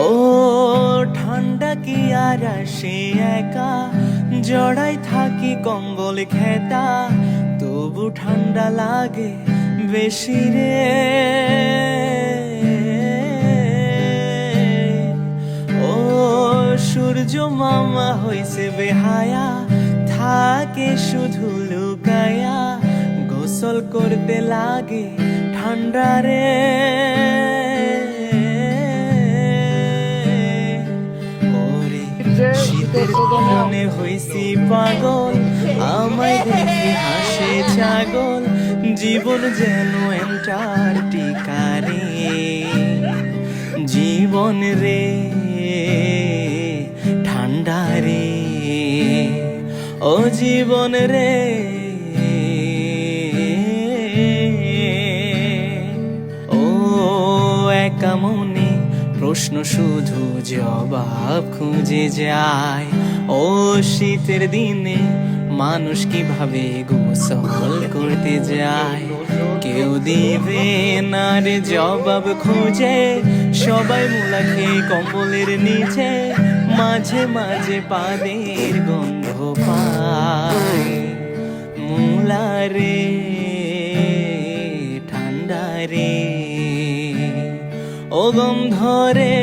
ও ঠান্ডা কি আর আসে একা, জড়াই থাকি কম্বল খেতা, তবু ঠান্ডা লাগে বেশি রে। ও সূর্য মামা হইছে বেহায়া, থাকে শুধু লুকায়া, গোসল করতে লাগে ঠান্ডা রে। ওরে শীতের মনে হইছি পাগল, আমায় দেখে হাসে ছাগল, জীবন যেন অ্যান্টার্কটিকা রে। জীবন রে ঠান্ডা রে, ও জীবন রে। ও একা মনে প্রশ্ন শুধু জবাব খুঁজে যায়, ও শীতের দিনে মানুষ কিভাবে গোসল করতে যায়, কেউ দিবে না রে জবাব খুঁজে, সবাই মুলা খেয়ে কম্বলের নিচে, মাঝে মাঝে পাদের গন্ধ পায়। মুলা রে ঠান্ডা রে, ও গন্ধ রে।